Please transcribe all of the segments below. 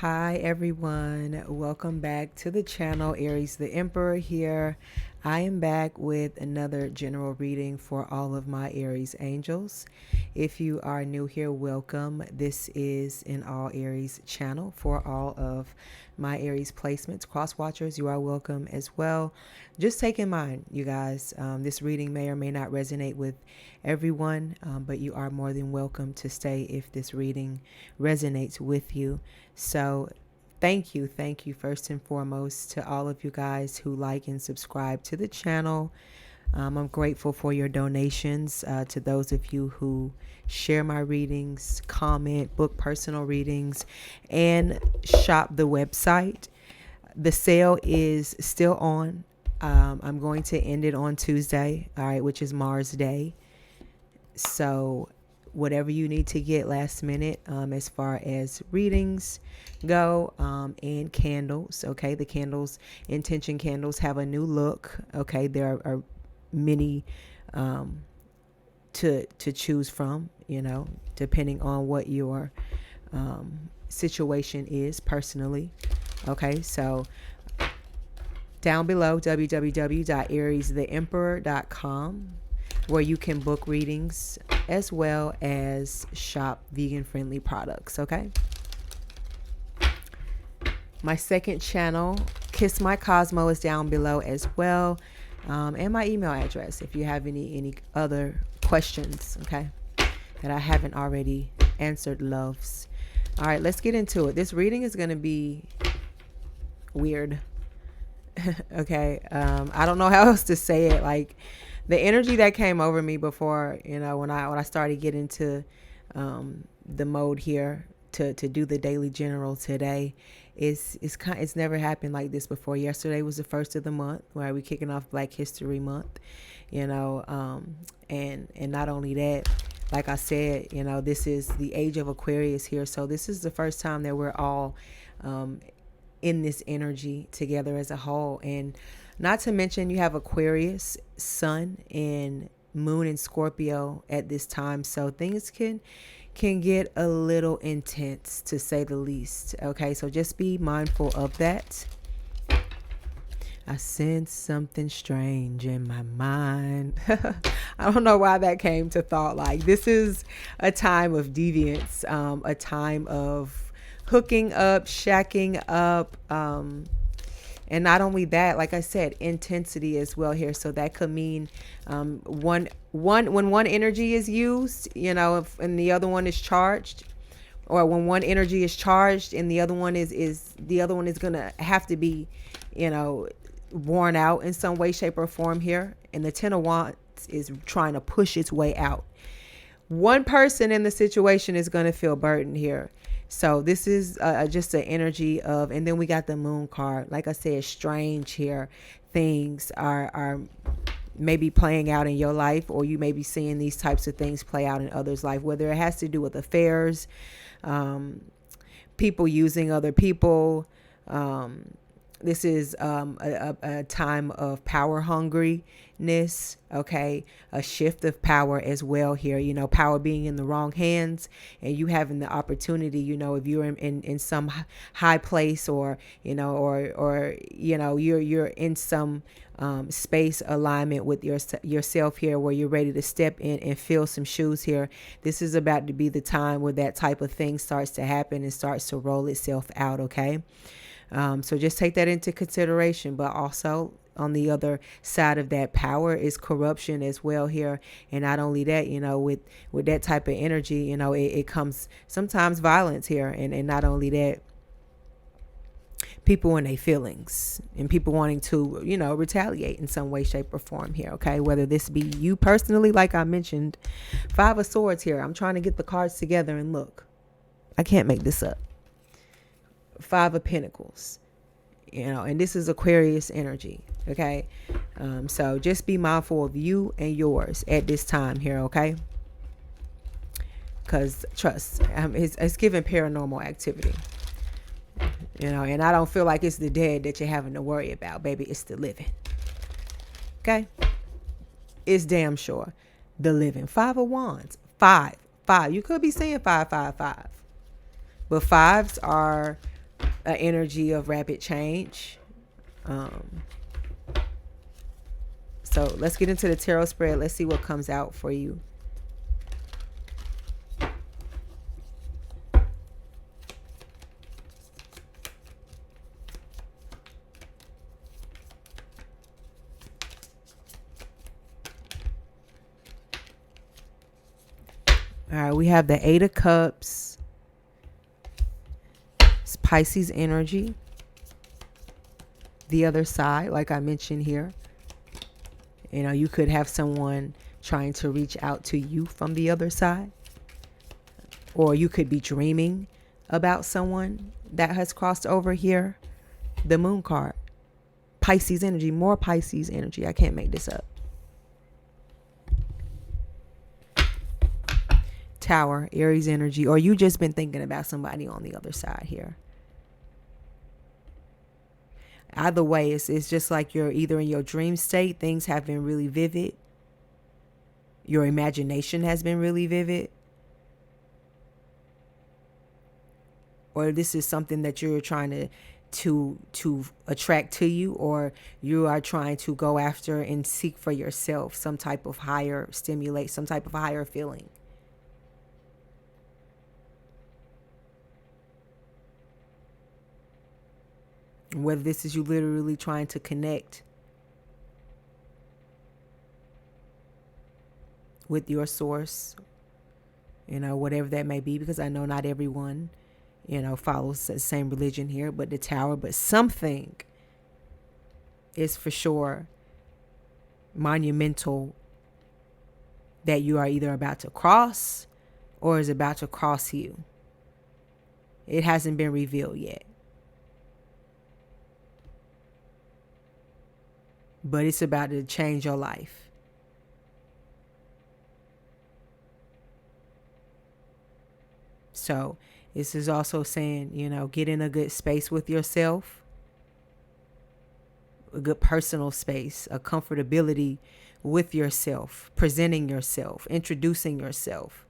Hi everyone, welcome back to the channel. Aries the Emperor here. I am back with another general reading for all of my Aries angels. If you are new here, welcome. This is an all Aries channel for all of my Aries placements. Cross watchers, you are welcome as well. Just take in mind, you guys, this reading may or may not resonate with everyone, but you are more than welcome to stay if this reading resonates with you. So thank you first and foremost to all of you guys who like and subscribe to the channel. I'm grateful for your donations, to those of you who share my readings, comment, book personal readings, and shop the website. The sale is still on. I'm going to end it on Tuesday, all right, which is Mars Day. So whatever you need to get last minute, as far as readings go, and candles. Okay, the candles, intention candles, have a new look. Okay, there are many to choose from, depending on what your situation is personally. Okay, so down below, www.ariestheemperor.com, where you can book readings as well as shop vegan-friendly products, okay? My second channel, Kiss My Cosmo, is down below as well, and my email address if you have any other questions, okay, that I haven't already answered, loves. All right, let's get into it. This reading is going to be weird. Okay, I don't know how else to say it. Like, the energy that came over me before, when I started getting to the mode here to do the daily general today, it's never happened like this before. Yesterday was the first of the month, where we kicking off Black History Month, and not only that, like I said, this is the age of Aquarius here, so this is the first time that we're all in this energy together as a whole. And not to mention, you have Aquarius, Sun, and Moon in Scorpio at this time, so things can get a little intense, to say the least. Okay, so just be mindful of that. I sense something strange in my mind. I don't know why that came to thought. Like, this is a time of deviance, a time of hooking up, shacking up, and not only that, like I said, intensity as well here. So that could mean when one energy is used, and the other one is charged, or when one energy is charged and the other one is gonna have to be, worn out in some way, shape, or form here. And the Ten of Wands is trying to push its way out. One person in the situation is going to feel burdened here. So this is just an energy of, and then we got the Moon card. Like I said, strange here. Things are maybe playing out in your life, or you may be seeing these types of things play out in others' life, whether it has to do with affairs, people using other people. This is a time of power hungriness, okay? A shift of power as well here, power being in the wrong hands, and you having the opportunity, if you're in some high place, or, or you're in some space alignment with yourself here, where you're ready to step in and fill some shoes here. This is about to be the time where that type of thing starts to happen and starts to roll itself out, okay? So just take that into consideration. But also, on the other side of that power is corruption as well here. And not only that, with that type of energy, it comes sometimes violence here. And not only that, people in their feelings and people wanting to, retaliate in some way, shape, or form here. Okay, whether this be you personally, like I mentioned, Five of Swords here. I'm trying to get the cards together, and look, I can't make this up. Five of Pentacles, and this is Aquarius energy. Okay, so just be mindful of you and yours at this time here, okay? Because trust, it's giving paranormal activity, and I don't feel like it's the dead that you're having to worry about, baby. It's the living. Okay, it's damn sure the living. Five of Wands, five. You could be saying 555, but fives are an energy of rapid change. So let's get into the tarot spread. Let's see what comes out for you. All right, we have the Eight of Cups. It's Pisces energy. The other side, like I mentioned here. You know, you could have someone trying to reach out to you from the other side. Or you could be dreaming about someone that has crossed over here. The Moon card. Pisces energy, more Pisces energy. I can't make this up. Tower, Aries energy, or you just been thinking about somebody on the other side here. Either way, it's just like you're either in your dream state, things have been really vivid. Your imagination has been really vivid. Or this is something that you're trying to attract to you, or you are trying to go after and seek for yourself some type of higher stimulate, some type of higher feeling. Whether this is you literally trying to connect with your source, you know, whatever that may be, because I know not everyone, you know, follows the same religion here, but the Tower, but something is for sure monumental that you are either about to cross or is about to cross you. It hasn't been revealed yet. But it's about to change your life. So this is also saying, you know, get in a good space with yourself. A good personal space, a comfortability with yourself, presenting yourself, introducing yourself.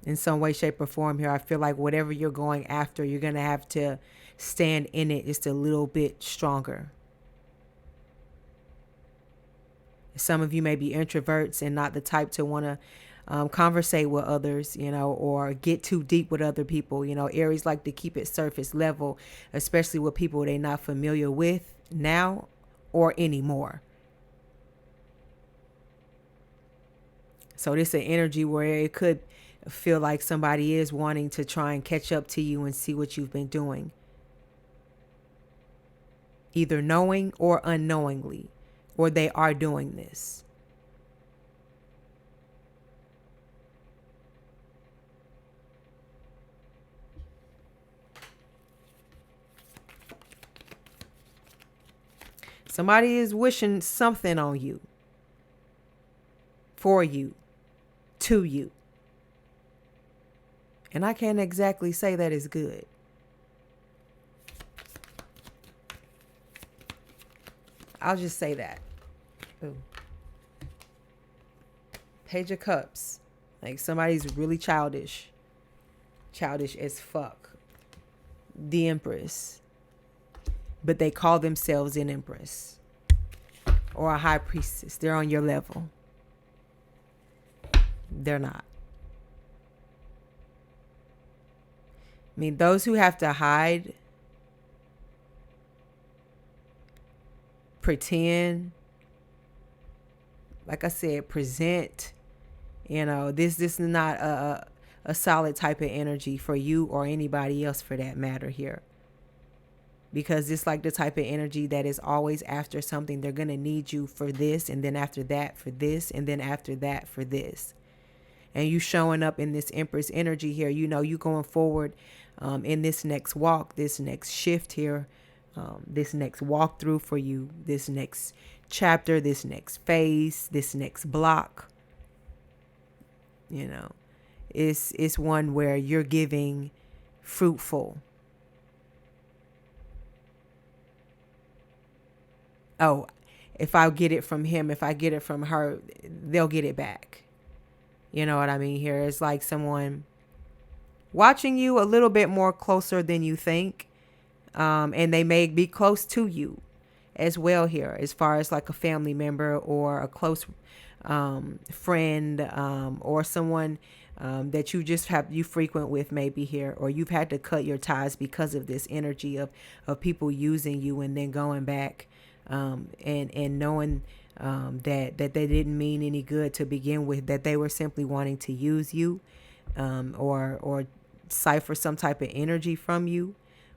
In some way, shape, or form here, I feel like whatever you're going after, you're going to have to stand in it just a little bit stronger. Some of you may be introverts and not the type to want to conversate with others, you know, or get too deep with other people. You know, Aries like to keep it surface level, especially with people they're not familiar with now or anymore. So this is an energy where it could feel like somebody is wanting to try and catch up to you and see what you've been doing. Either knowing or unknowingly, or they are doing this. Somebody is wishing something on you, for you, to you. And I can't exactly say that is good. I'll just say that. Ooh. Page of Cups. Like somebody's really childish. Childish as fuck. The Empress. But they call themselves an Empress. Or a High Priestess. They're on your level. They're not. I mean, those who have to hide, pretend, like I said, present, you know, this is not a solid type of energy for you or anybody else for that matter here. Because it's like the type of energy that is always after something. They're going to need you for this, and then after that for this, and then after that for this. And you showing up in this Empress energy here, you know, you going forward in this next walk, this next shift here, this next walkthrough for you, this next chapter, this next phase, this next block. You know, it's one where you're giving fruitful. Oh, if I get it from him, if I get it from her, they'll get it back. You know what I mean? Here it's like someone watching you a little bit more closer than you think. And they may be close to you as well here, as far as like a family member or a close friend, or someone that you frequent with, maybe here, or you've had to cut your ties because of this energy of people using you and then going back, and knowing that they didn't mean any good to begin with, that they were simply wanting to use you, or cipher some type of energy from you,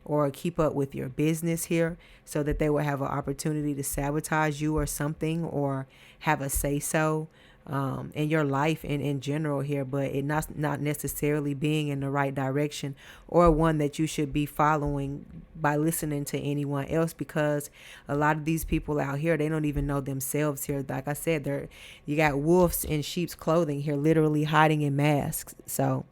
or keep up with your business here, so that they will have an opportunity to sabotage you or something, or have a say so in your life in general here, but it not necessarily being in the right direction, or one that you should be following by listening to anyone else, because a lot of these people out here, they don't even know themselves here. Like I said, you got wolves in sheep's clothing here, literally hiding in masks. So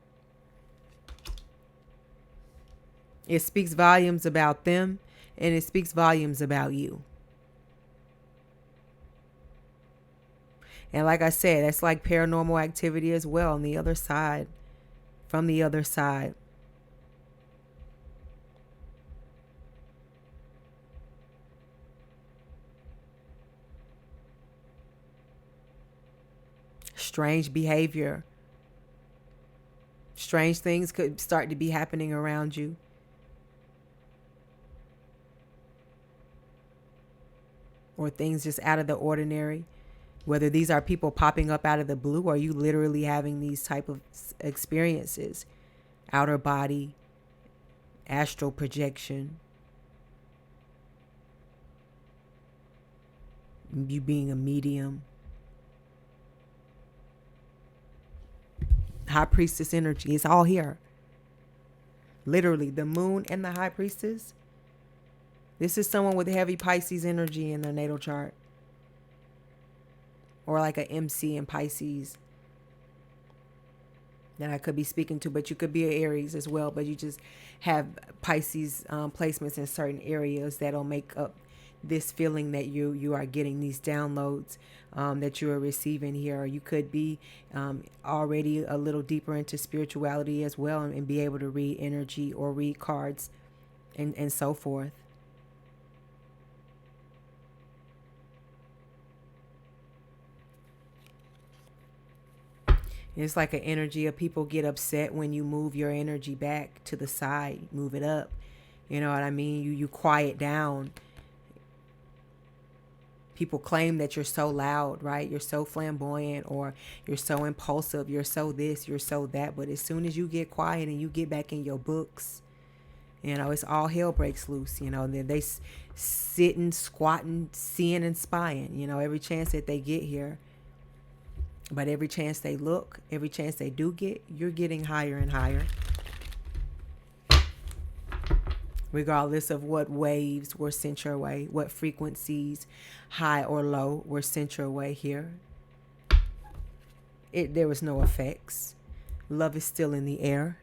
it speaks volumes about them, and it speaks volumes about you. And like I said, that's like paranormal activity as well on the other side, from the other side. Strange behavior. Strange things could start to be happening around you. Or things just out of the ordinary. Whether these are people popping up out of the blue, or you literally having these type of experiences. Outer body, astral projection. You being a medium. High priestess energy is all here. Literally, the moon and the high priestess. This is someone with heavy Pisces energy in their natal chart. Or like an MC in Pisces that I could be speaking to. But you could be an Aries as well. But you just have Pisces placements in certain areas that'll make up this feeling that you are getting these downloads that you are receiving here. Or you could be already a little deeper into spirituality as well, and be able to read energy or read cards and so forth. It's like an energy of people get upset when you move your energy back to the side, move it up. You know what I mean? You quiet down. People claim that you're so loud, right? You're so flamboyant, or you're so impulsive. You're so this, you're so that. But as soon as you get quiet and you get back in your books, you know, it's all hell breaks loose. You know, they sitting, squatting, seeing and spying, you know, every chance that they get here. But every chance they look, every chance they do get, you're getting higher and higher. Regardless of what waves were sent your way, what frequencies, high or low, were sent your way here. There was no effects. Love is still in the air.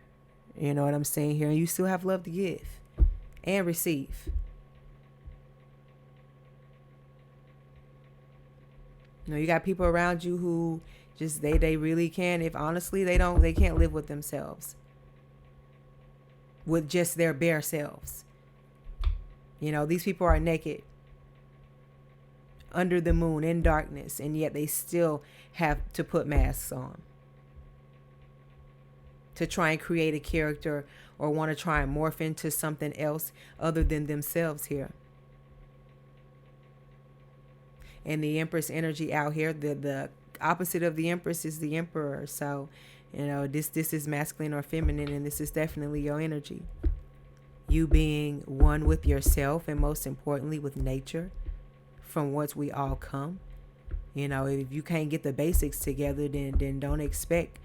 You know what I'm saying here? And you still have love to give and receive. You know, you got people around you who just they really can, if honestly they can't live with themselves, with just their bare selves. You know, these people are naked under the moon in darkness, and yet they still have to put masks on to try and create a character, or want to try and morph into something else other than themselves here. And the Empress energy out here, the opposite of the Empress is the Emperor. So, you know, this is masculine or feminine, and this is definitely your energy. You being one with yourself, and most importantly with nature, from whence we all come. You know, if you can't get the basics together, then don't expect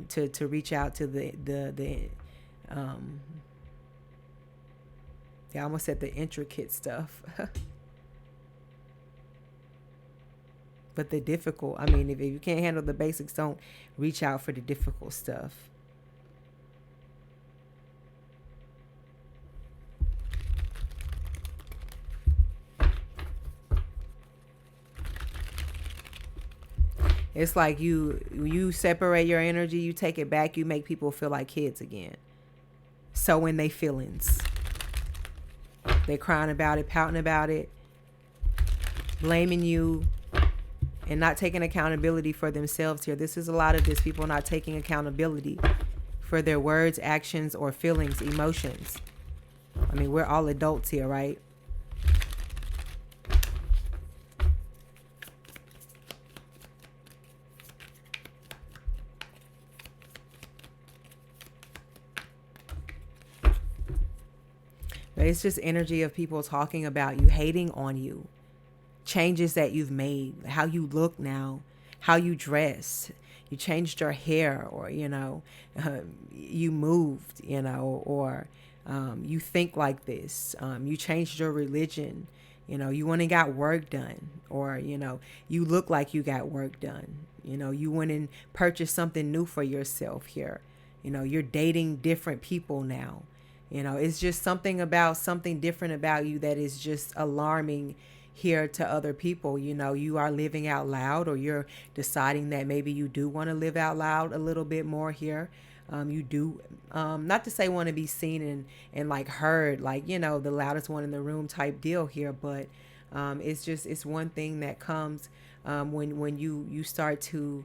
to reach out to the I almost said the intricate stuff. But the difficult, I mean, if you can't handle the basics, don't reach out for the difficult stuff. It's like you separate your energy, you take it back, you make people feel like kids again. So when they feelings, they're crying about it, pouting about it, blaming you, and not taking accountability for themselves here. This is a lot of this, people not taking accountability for their words, actions, or feelings, emotions. I mean, we're all adults here, right? But it's just energy of people talking about you, hating on you, changes that you've made, how you look now, how you dress. You changed your hair, or, you moved, or you think like this. You changed your religion. You went and got work done, or, you look like you got work done. You went and purchased something new for yourself here. You're dating different people now. It's just something different about you that is just alarming here to other people. You are living out loud, or you're deciding that maybe you do want to live out loud a little bit more here. You do, not to say want to be seen and like heard, like, the loudest one in the room type deal here. But it's one thing that comes when you start to,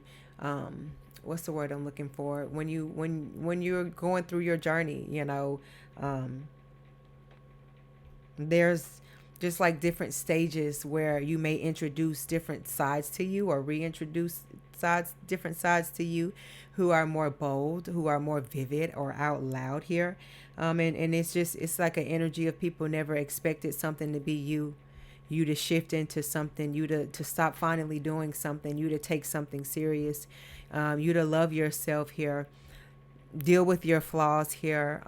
what's the word I'm looking for? When you're going through your journey, there's just like different stages where you may introduce different sides to you, or reintroduce different sides to you, who are more bold, who are more vivid or out loud here. And it's like an energy of people never expected something to be you to shift into something, you to stop finally doing something, you to take something serious, you to love yourself here, deal with your flaws here,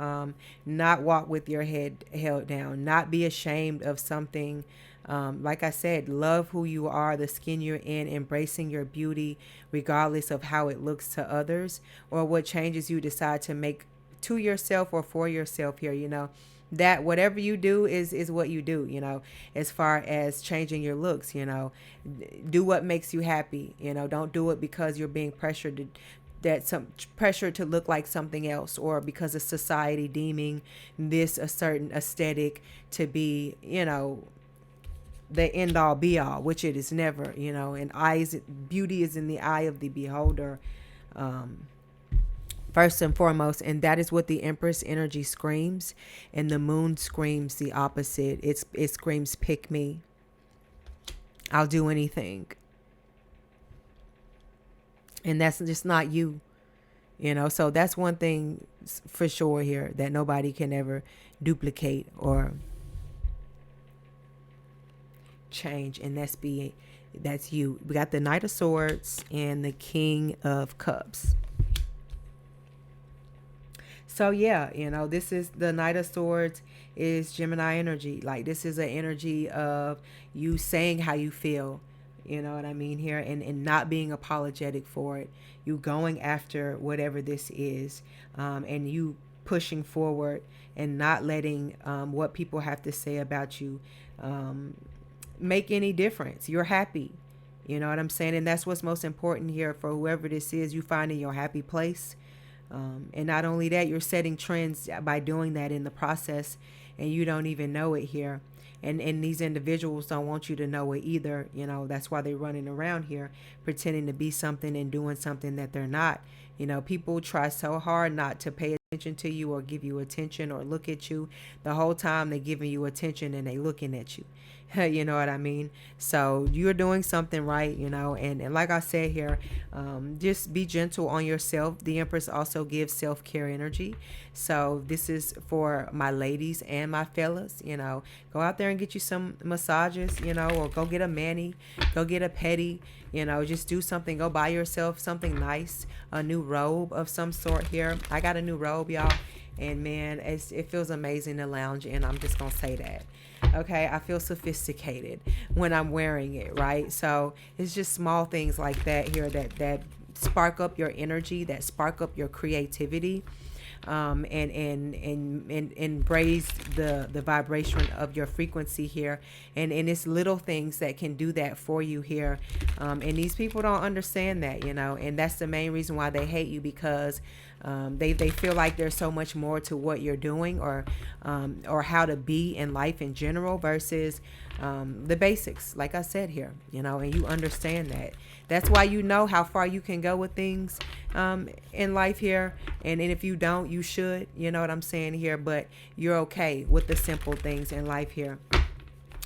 not walk with your head held down, not be ashamed of something. Like I said, love who you are, the skin you're in, embracing your beauty regardless of how it looks to others, or what changes you decide to make to yourself or for yourself here. That whatever you do is what you do, as far as changing your looks. Do what makes you happy. Don't do it because you're being pressured to look like something else, or because of society deeming this a certain aesthetic to be, the end all be all, which it is never. And beauty is in the eye of the beholder, first and foremost. And that is what the Empress energy screams, and the moon screams the opposite. It screams, pick me, I'll do anything. And that's just not you. So that's one thing for sure here that nobody can ever duplicate or change, and that's you. We got the Knight of Swords and the King of Cups. So yeah, this is the Knight of Swords is Gemini energy. Like, this is an energy of you saying how you feel, you know what I mean here, and not being apologetic for it. You going after whatever this is, and you pushing forward and not letting what people have to say about you make any difference. You're happy. You know what I'm saying? And that's what's most important here for whoever this is. You finding your happy place. And not only that, you're setting trends by doing that in the process, and you don't even know it here. And these individuals don't want you to know it either. That's why they're running around here pretending to be something and doing something that they're not. People try so hard not to pay attention to you or give you attention or look at you. The whole time they're giving you attention and they looking at you. You know what I mean? So you're doing something right, and like I said here, just be gentle on yourself. The Empress also gives self-care energy. So this is for my ladies and my fellas. Go out there and get you some massages, or go get a mani, go get a pedi, just do something. Go buy yourself something nice, a new robe of some sort here. I got a new robe, y'all, and man, it feels amazing to lounge in. I'm just gonna say that. Okay, I feel sophisticated when I'm wearing it, right? So it's just small things like that here that spark up your energy, that spark up your creativity. and raise the vibration of your frequency here. And it's little things that can do that for you here. And these people don't understand that, and that's the main reason why they hate you, because they feel like there's so much more to what you're doing, or how to be in life in general, versus the basics, like I said here, and you understand that. That's why you know how far you can go with things in life here. And if you don't, you should, you know what I'm saying here, but you're okay with the simple things in life here.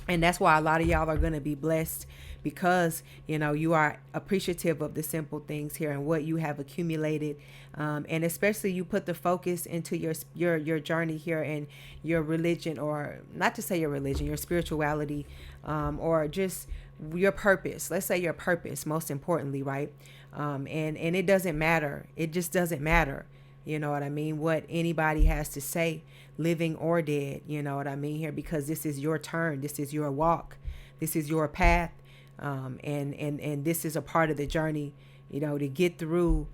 And that's why a lot of y'all are going to be blessed, because, you are appreciative of the simple things here and what you have accumulated. And especially you put the focus into your journey here, and your religion, or not to say your religion, your spirituality, or just your purpose. Let's say your purpose, most importantly, right? And it doesn't matter. It just doesn't matter. You know what I mean? What anybody has to say, living or dead, you know what I mean here, because this is your turn. This is your walk. This is your path. And this is a part of the journey, to get through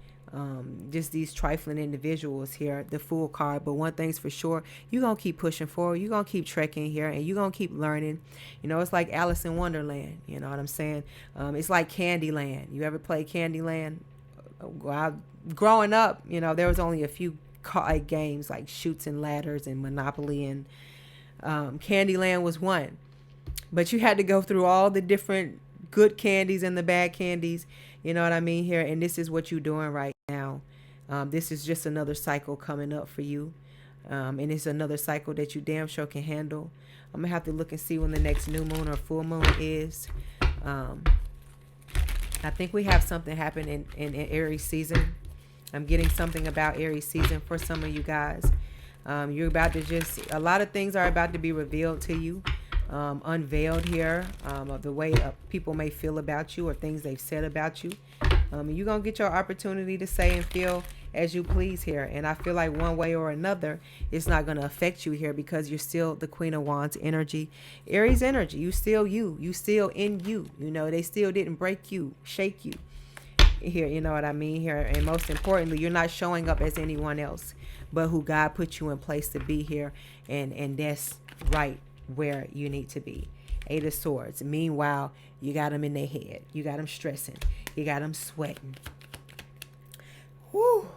just these trifling individuals here, the Fool card. But one thing's for sure, you're going to keep pushing forward. You're going to keep trekking here, and you're going to keep learning. It's like Alice in Wonderland. You know what I'm saying? It's like Candyland. You ever play Candyland? Growing up, there was only a few games like Chutes and Ladders and Monopoly, and Candyland was one. But you had to go through all the different good candies and the bad candies. You know what I mean here? And this is what you're doing right now. This is just another cycle coming up for you. And it's another cycle that you damn sure can handle. I'm going to have to look and see when the next new moon or full moon is. I think we have something happen in Aries season. I'm getting something about Aries season for some of you guys. You're about to a lot of things are about to be revealed to you. Unveiled here, of the way people may feel about you, or things they've said about you. You're going to get your opportunity to say and feel as you please here. And I feel like one way or another, it's not going to affect you here, because you're still the Queen of Wands energy, Aries energy. You still you still in you. They still didn't break you, shake you here. You know what I mean here. And most importantly, you're not showing up as anyone else, but who God put you in place to be here. And that's right where you need to be. 8 of Swords. Meanwhile, you got them in their head. You got them stressing. You got them sweating. Woo!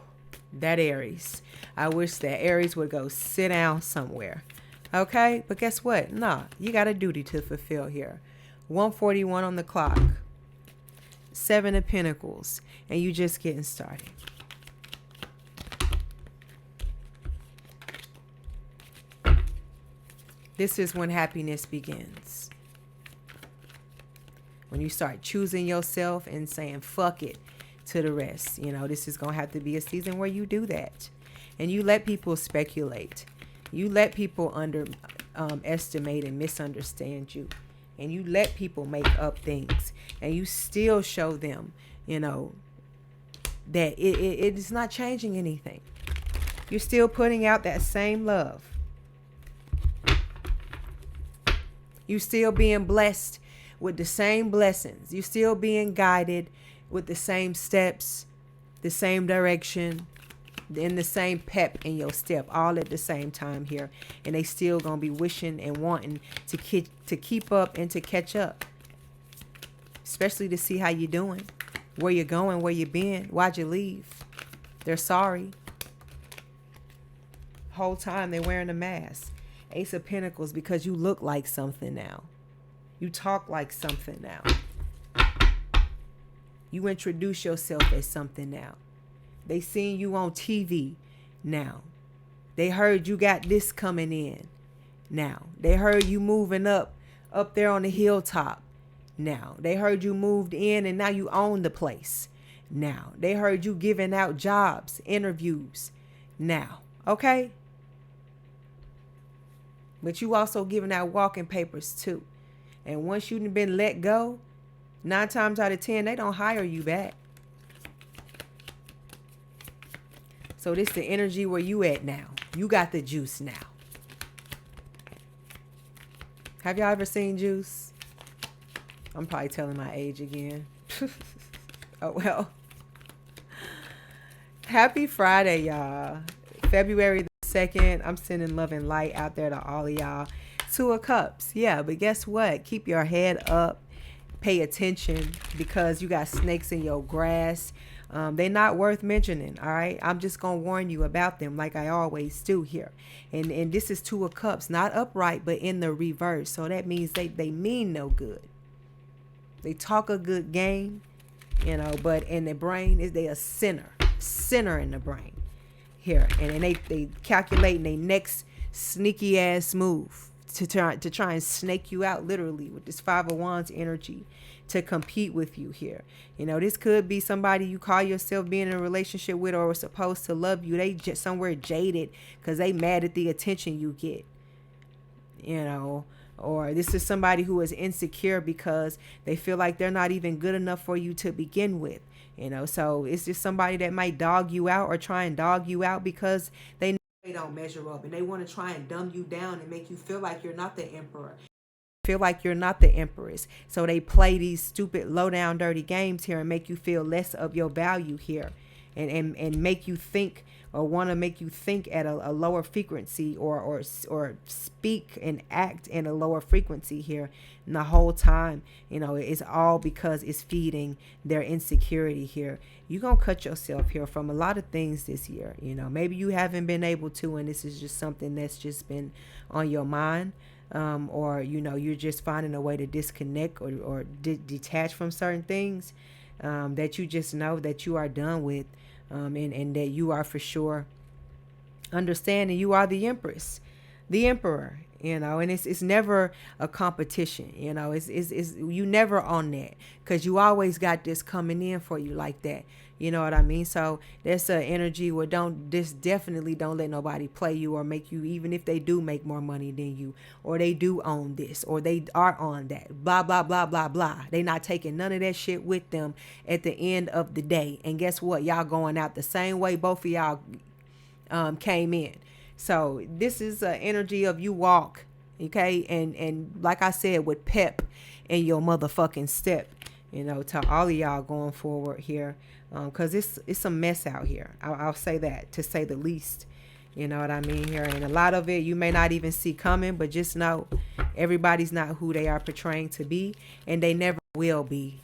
That Aries. I wish that Aries would go sit down somewhere. Okay? But guess what? Nah, you got a duty to fulfill here. 1:41 on the clock. 7 of Pentacles. And you just getting started. This is when happiness begins. When you start choosing yourself and saying, fuck it, to the rest. This is going to have to be a season where you do that. And you let people speculate. You let people estimate and misunderstand you. And you let people make up things. And you still show them, that it is not changing anything. You're still putting out that same love. You still being blessed with the same blessings. You still being guided with the same steps, the same direction, and the same pep in your step, all at the same time here. And they still gonna be wishing and wanting to keep up and to catch up, especially to see how you doing, where you're going, where you been, why'd you leave. They're sorry. Whole time they're wearing a mask. Ace of Pentacles, because you look like something now. You talk like something now. You introduce yourself as something now. They seen you on TV now. They heard you got this coming in now. They heard you moving up there on the hilltop now. They heard you moved in and now you own the place now. They heard you giving out jobs, interviews now. Okay? But you also giving out walking papers too. And once you've been let go, 9 times out of 10, they don't hire you back. So this the energy where you at now. You got the juice now. Have y'all ever seen Juice? I'm probably telling my age again. Oh, well. Happy Friday, y'all. February the 2nd. I'm sending love and light out there to all of y'all. 2 of Cups. Yeah, but guess what? Keep your head up. Pay attention, because you got snakes in your grass. They're not worth mentioning. All right, I'm just gonna warn you about them, like I always do here. And this is 2 of Cups, not upright, but in the reverse. So that means they mean no good. They talk a good game, but in the brain is they a sinner in the brain here, and they calculating their next sneaky ass move to try and snake you out, literally, with this 5 of Wands energy, to compete with you here. This could be somebody you call yourself being in a relationship with, or supposed to love you. They just somewhere jaded because they mad at the attention you get, or this is somebody who is insecure because they feel like they're not even good enough for you to begin with. So it's just somebody that might dog you out, or try and dog you out because they don't measure up, and they want to try and dumb you down and make you feel like you're not the emperor, feel like you're not the empress. So they play these stupid, low down, dirty games here and make you feel less of your value here, and make you think, or want to make you think at a lower frequency, or speak and act in a lower frequency here. And the whole time, it's all because it's feeding their insecurity here. You're going to cut yourself here from a lot of things this year. Maybe you haven't been able to, and this is just something that's just been on your mind. Or, you're just finding a way to disconnect, or detach from certain things that you just know that you are done with. And that you are for sure understanding you are the empress, the emperor, and it's never a competition. It's you never on that, because you always got this coming in for you like that. You know what I mean? So there's an energy where definitely don't let nobody play you or make you, even if they do make more money than you, or they do own this, or they are on that, blah, blah, blah, blah, blah. They not taking none of that shit with them at the end of the day. And guess what? Y'all going out the same way both of y'all came in. So this is an energy of you walk, okay? And like I said, with pep in your motherfucking step, to all of y'all going forward here. Because it's a mess out here. I'll say that, to say the least. You know what I mean here. And a lot of it you may not even see coming, but just know everybody's not who they are portraying to be, and they never will be.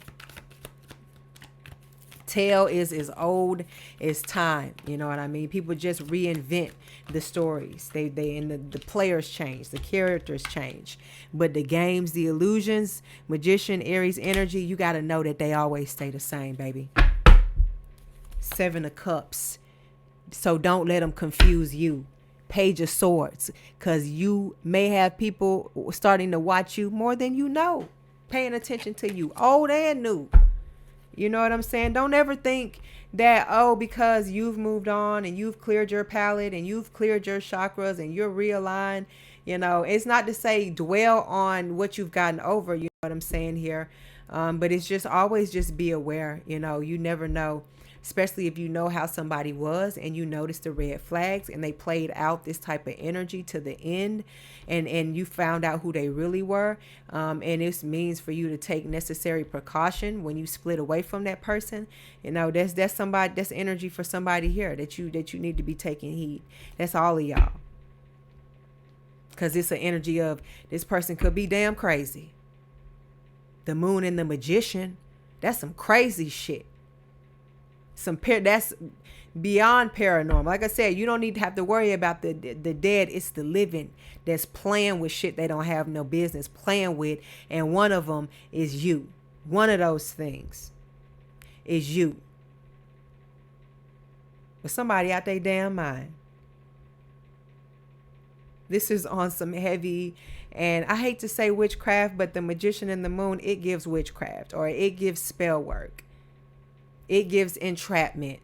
Tale is as old as time. You know what I mean? People just reinvent the stories. They and the players change, the characters change, but the games, the illusions, Magician, Aries energy, you got to know that they always stay the same, baby. 7 of Cups. So don't let them confuse you. Page of Swords, because you may have people starting to watch you more than you know, paying attention to you, old and new. You know what I'm saying? Don't ever think that, because you've moved on and you've cleared your palette and you've cleared your chakras and you're realigned, it's not to say dwell on what you've gotten over, you know what I'm saying here. But it's just always just be aware, you never know, especially if you know how somebody was and you noticed the red flags and they played out this type of energy to the end, and you found out who they really were. And this means for you to take necessary precaution when you split away from that person. That's energy for somebody here that you need to be taking heed. That's all of y'all. Because it's an energy of this person could be damn crazy. The Moon and the Magician, that's some crazy shit. That's beyond paranormal. Like I said, you don't need to have to worry about the dead. It's the living that's playing with shit they don't have no business playing with. And one of them is you. One of those things is you. But somebody out their damn mind. This is on some heavy, and I hate to say witchcraft, but the Magician and the Moon, it gives witchcraft, or it gives spell work. It gives entrapment.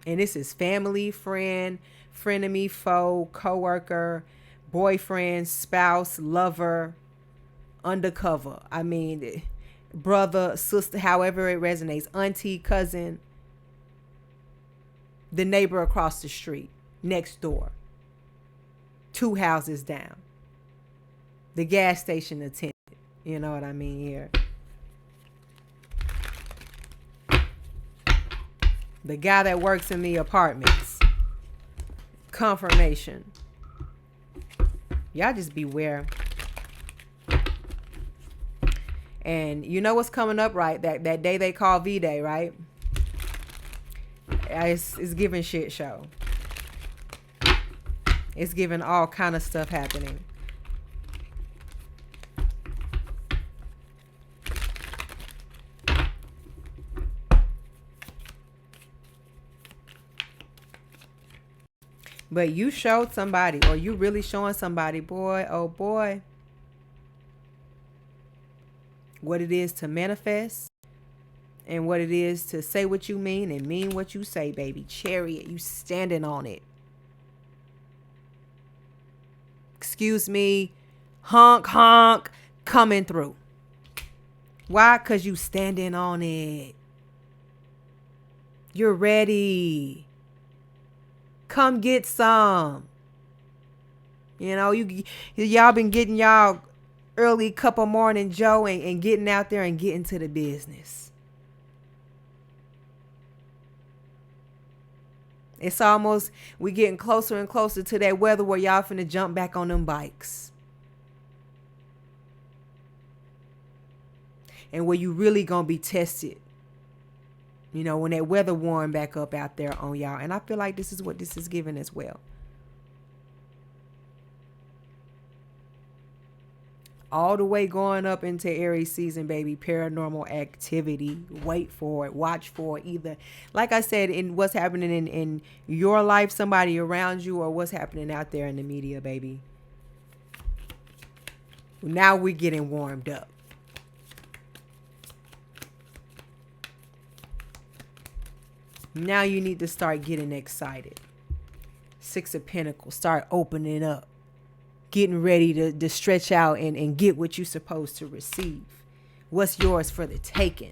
And this is family, friend, frenemy, foe, coworker, boyfriend, spouse, lover, undercover. I mean, brother, sister, however it resonates, auntie, cousin, the neighbor across the street, next door, 2 houses down. The gas station attendant. You know what I mean here. The guy that works in the apartments. Confirmation. Y'all just beware. And you know what's coming up, right? That day they call V-Day, right? It's giving shit show. It's giving all kind of stuff happening. But you showed somebody, or you really showing somebody, boy, oh boy, what it is to manifest and what it is to say what you mean and mean what you say, baby. Chariot, you standing on it. Excuse me, honk, honk, coming through. Why? Because you standing on it. You're ready. Come get some. You know, y'all been getting y'all early cup of morning Joe and getting out there and getting to the business. It's almost, we getting closer and closer to that weather where y'all finna jump back on them bikes. And where you really gonna be tested. You know, when that weather warm back up out there on y'all. And I feel like this is what this is giving as well. All the way going up into Aries season, baby. Paranormal activity. Wait for it. Watch for it. Either, like I said, in what's happening in your life, somebody around you, or what's happening out there in the media, baby. Now we're getting warmed up. Now you need to start getting excited. Six of Pentacles. Start opening up. Getting ready to stretch out and get what you're supposed to receive. What's yours for the taking.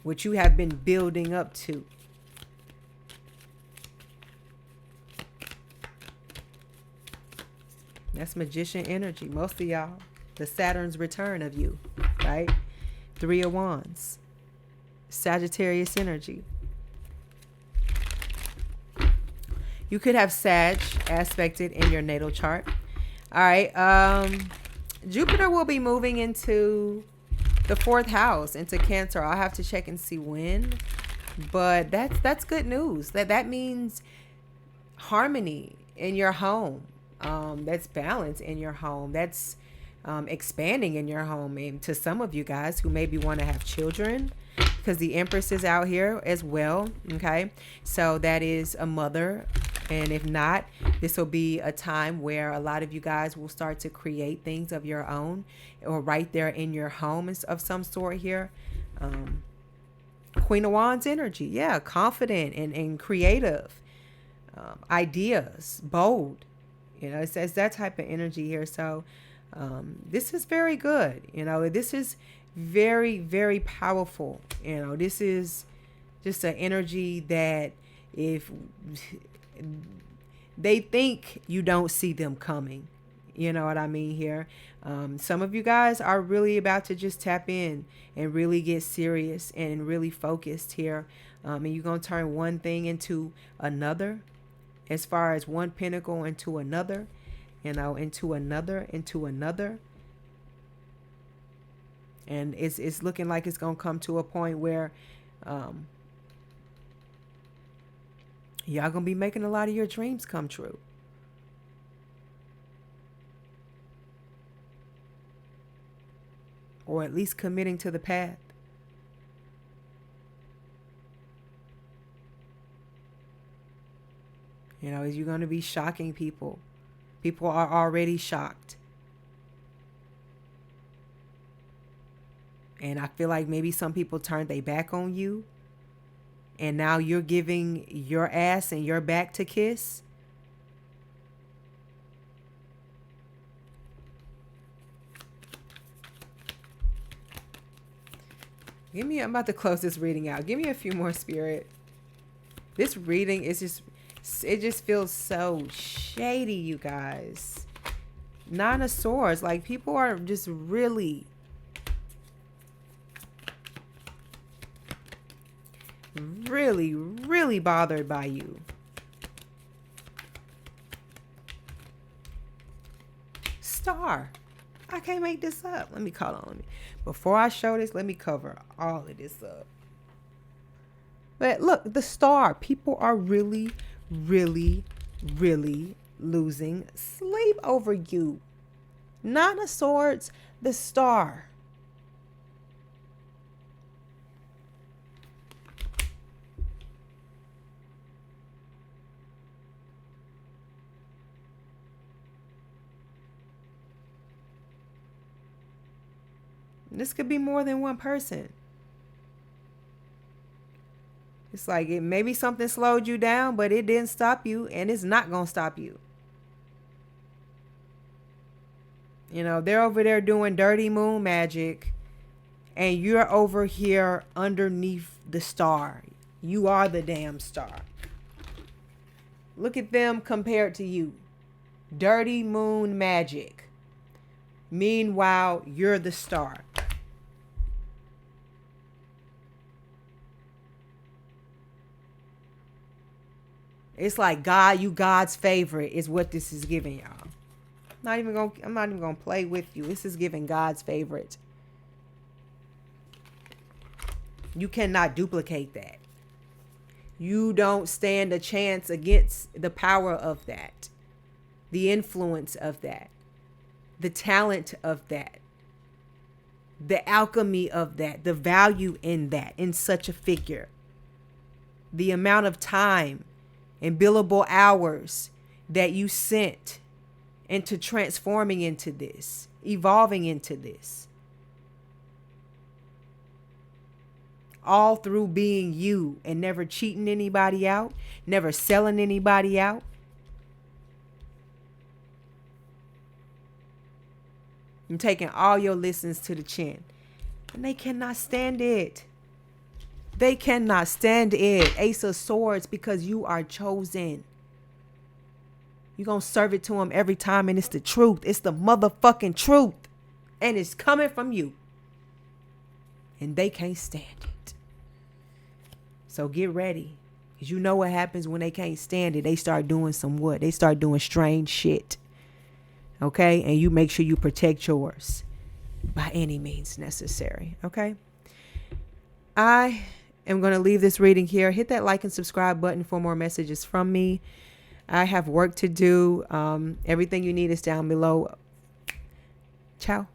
What you have been building up to. That's Magician energy. Most of y'all. The Saturn's return of you. Right? 3 of Wands. Sagittarius energy. You could have Sag aspected in your natal chart. All right. Jupiter will be moving into the 4th house, into Cancer. I'll have to check and see when. But that's good news. That means harmony in your home. That's balance in your home. That's expanding in your home. And to some of you guys who maybe want to have children, because the Empress is out here as well. Okay, so that is a mother. And if not, this will be a time where a lot of you guys will start to create things of your own, or right there in your home of some sort here. Queen of Wands energy. Yeah, confident and creative. Ideas, bold. You know, it's that type of energy here. So this is very good. You know, this is very, very powerful. You know, this is just an energy that if they think you don't see them coming, you know what I mean here. Some of you guys are really about to just tap in and really get serious and really focused here. And you're going to turn one thing into another, as far as one pinnacle into another, you know, into another. And it's looking like it's going to come to a point where y'all going to be making a lot of your dreams come true. Or at least committing to the path. You know, you're going to be shocking people. People are already shocked. And I feel like maybe some people turned their back on you. And now you're giving your ass and your back to kiss. I'm about to close this reading out. Give me a few more, Spirit. This reading is just, it just feels so shady, you guys. Nine of Swords. Like, people are just really bothered by you. Star. I can't make this up. Let me call on me. Before I show this, let me cover all of this up. But look, the Star. People are really losing sleep over you. Nine of Swords, the Star. This could be more than one person. It's like maybe something slowed you down, but it didn't stop you, and it's not going to stop you. You know, they're over there doing dirty moon magic, and you're over here underneath the star. You are the damn star. Look at them compared to you. Dirty moon magic. Meanwhile, you're the star. It's like God, you God's favorite is what this is giving y'all. I'm not even gonna play with you. This is giving God's favorite. You cannot duplicate that. You don't stand a chance against the power of that, the influence of that, the talent of that, the alchemy of that, the value in that, in such a figure, the amount of time and billable hours that you sent into transforming into this, evolving into this. All through being you and never cheating anybody out, never selling anybody out. And taking all your listens to the chin. And they cannot stand it. They cannot stand it. Ace of Swords, because you are chosen. You're going to serve it to them every time, and it's the truth. It's the motherfucking truth. And it's coming from you. And they can't stand it. So get ready. Because you know what happens when they can't stand it. They start doing some what? They start doing strange shit. Okay? And you make sure you protect yours by any means necessary. Okay? I am going to leave this reading here. Hit that like and subscribe button for more messages from me. I have work to do. Everything you need is down below. Ciao.